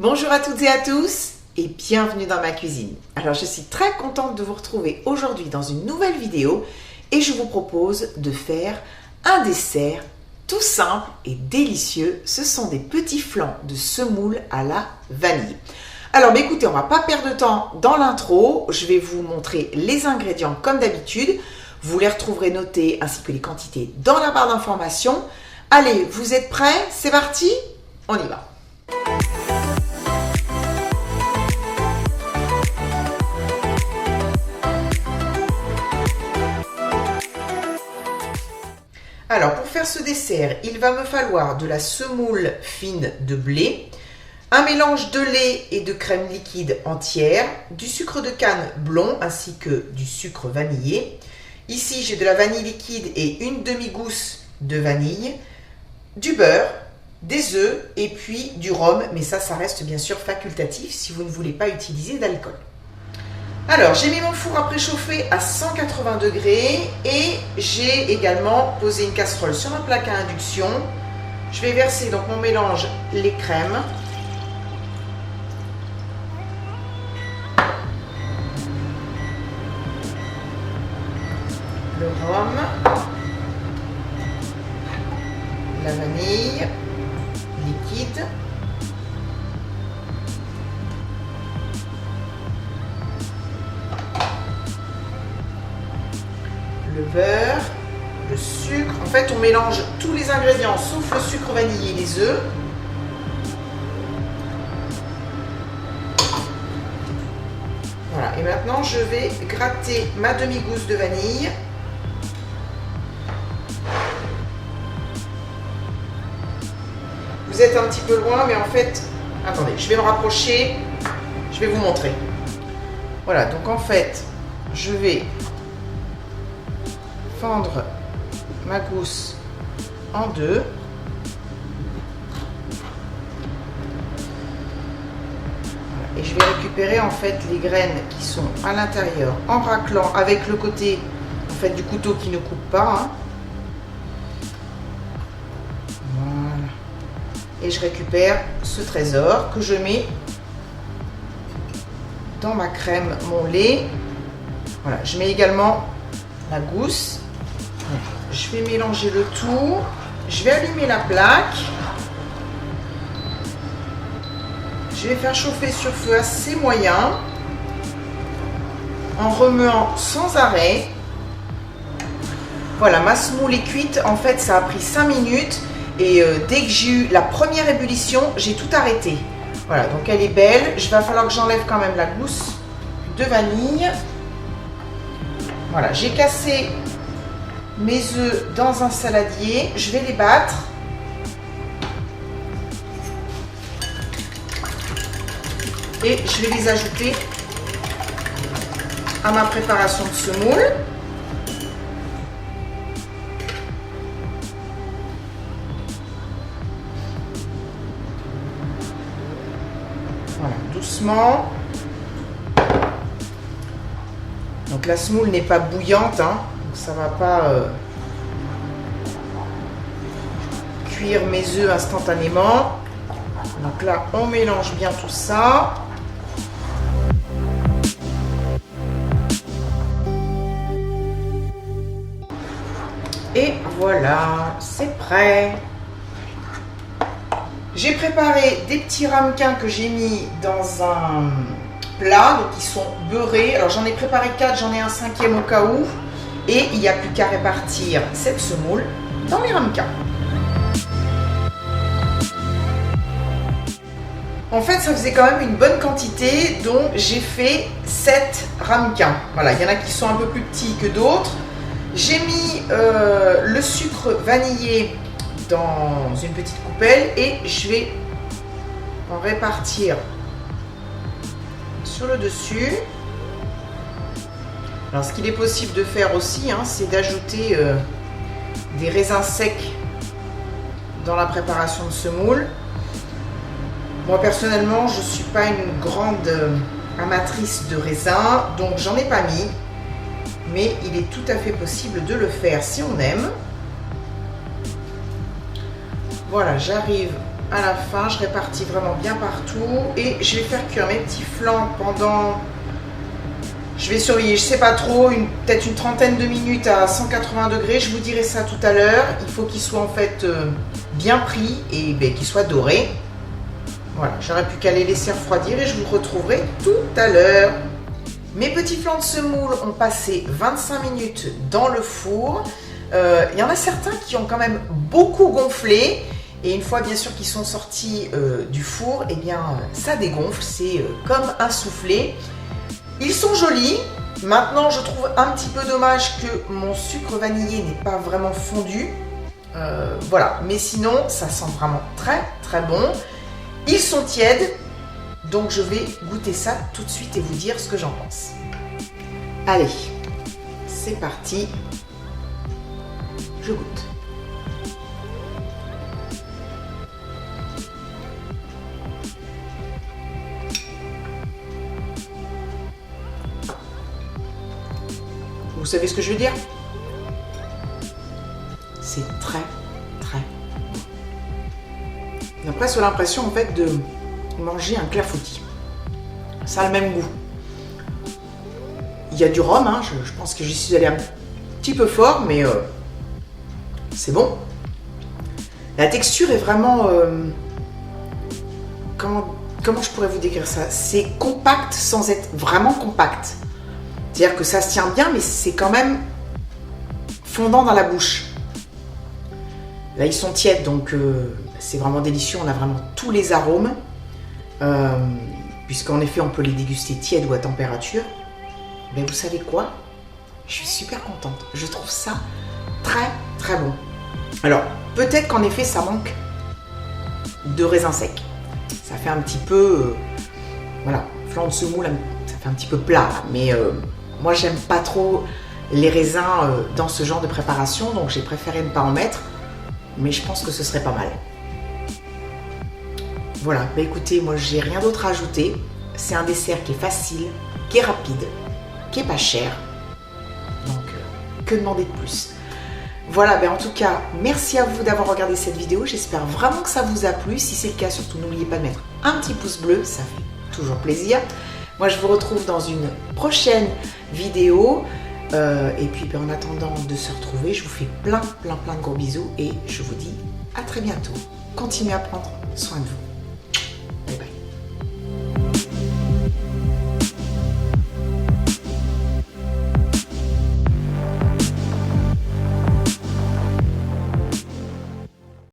Bonjour à toutes et à tous et bienvenue dans ma cuisine. Alors je suis très contente de vous retrouver aujourd'hui dans une nouvelle vidéo et je vous propose de faire un dessert tout simple et délicieux. Ce sont des petits flancs de semoule à la vanille. Alors écoutez, on va pas perdre de temps dans l'intro, je vais vous montrer les ingrédients comme d'habitude. Vous les retrouverez notés ainsi que les quantités dans la barre d'informations. Allez, vous êtes prêts? C'est parti? On y va! Alors, pour faire ce dessert, il va me falloir de la semoule fine de blé, un mélange de lait et de crème liquide entière, du sucre de canne blond ainsi que du sucre vanillé. Ici, j'ai de la vanille liquide et une demi-gousse de vanille, du beurre, des œufs et puis du rhum, mais ça reste bien sûr facultatif si vous ne voulez pas utiliser d'alcool. Alors, j'ai mis mon four à préchauffer à 180 degrés et j'ai également posé une casserole sur un plaque à induction. Je vais verser donc mon mélange, les crèmes. Le rhum. La vanille liquide. Le beurre, le sucre. En fait, on mélange tous les ingrédients sauf le sucre vanillé et les œufs. Voilà, et maintenant je vais gratter ma demi-gousse de vanille. Vous êtes un petit peu loin, mais en fait, attendez, je vais me rapprocher, je vais vous montrer. Voilà, donc en fait, je vais fendre ma gousse en deux. Voilà. Et je vais récupérer en fait les graines qui sont à l'intérieur en raclant avec le côté en fait du couteau qui ne coupe pas. Hein. Voilà. Et je récupère ce trésor que je mets dans ma crème, mon lait. Voilà, je mets également la gousse. Je vais mélanger le tout. Je vais allumer la plaque. Je vais faire chauffer sur feu assez moyen en remuant sans arrêt. Voilà, ma semoule est cuite. En fait, ça a pris 5 minutes et dès que j'ai eu la première ébullition, j'ai tout arrêté. Voilà, donc elle est belle. Il va falloir que j'enlève quand même la gousse de vanille. Voilà, j'ai cassé mes œufs dans un saladier, je vais les battre. Et je vais les ajouter à ma préparation de semoule. Voilà, doucement. Donc la semoule n'est pas bouillante, hein. Ça va pas cuire mes œufs instantanément. Donc là, on mélange bien tout ça. Et voilà, c'est prêt. J'ai préparé des petits ramequins que j'ai mis dans un plat, donc ils sont beurrés. Alors j'en ai préparé 4, j'en ai un 5e au cas où. Et il n'y a plus qu'à répartir cette semoule dans les ramequins. En fait, ça faisait quand même une bonne quantité, donc j'ai fait 7 ramequins. Voilà, il y en a qui sont un peu plus petits que d'autres. J'ai mis le sucre vanillé dans une petite coupelle et je vais en répartir sur le dessus. Alors, ce qu'il est possible de faire aussi, hein, c'est d'ajouter des raisins secs dans la préparation de semoule. Moi, personnellement, je ne suis pas une grande amatrice de raisins, donc j'en ai pas mis. Mais il est tout à fait possible de le faire si on aime. Voilà, j'arrive à la fin, je répartis vraiment bien partout et je vais faire cuire mes petits flancs pendant, je vais surveiller, je sais pas trop, peut-être une trentaine de minutes à 180 degrés, je vous dirai ça tout à l'heure. Il faut qu'ils soient en fait bien pris et qu'ils soient dorés. Voilà, j'aurais plus qu'à les laisser refroidir et je vous retrouverai tout à l'heure. Mes petits flancs de semoule ont passé 25 minutes dans le four. Il y en a certains qui ont quand même beaucoup gonflé. Et une fois bien sûr qu'ils sont sortis du four, eh bien ça dégonfle, c'est comme un soufflé. Ils sont jolis. Maintenant je trouve un petit peu dommage que mon sucre vanillé n'ait pas vraiment fondu. Voilà, mais sinon ça sent vraiment très très bon. Ils sont tièdes, donc je vais goûter ça tout de suite et vous dire ce que j'en pense. Allez, c'est parti. Je goûte. Vous savez ce que je veux dire? C'est très, très bon. On a presque l'impression en fait de manger un clafoutis. Ça a le même goût. Il y a du rhum, hein, je pense que j'y suis allée un petit peu fort, mais c'est bon. La texture est vraiment... comment je pourrais vous décrire ça? C'est compact sans être vraiment compact. C'est-à-dire que ça se tient bien, mais c'est quand même fondant dans la bouche. Là, ils sont tièdes, donc c'est vraiment délicieux. On a vraiment tous les arômes. Puisqu'en effet, on peut les déguster tièdes ou à température. Mais vous savez quoi? Je suis super contente. Je trouve ça très, très bon. Alors, peut-être qu'en effet, ça manque de raisin sec. Ça fait un petit peu... voilà, flan de semoule, ça fait un petit peu plat. Mais moi, j'aime pas trop les raisins dans ce genre de préparation. Donc, j'ai préféré ne pas en mettre. Mais je pense que ce serait pas mal. Voilà, bah écoutez, moi, j'ai rien d'autre à ajouter. C'est un dessert qui est facile, qui est rapide, qui est pas cher. Donc, que demander de plus? Voilà, ben en tout cas, merci à vous d'avoir regardé cette vidéo. J'espère vraiment que ça vous a plu. Si c'est le cas, surtout n'oubliez pas de mettre un petit pouce bleu, ça fait toujours plaisir. Moi, je vous retrouve dans une prochaine vidéo. Et puis, ben, en attendant de se retrouver, je vous fais plein de gros bisous et je vous dis à très bientôt. Continuez à prendre soin de vous.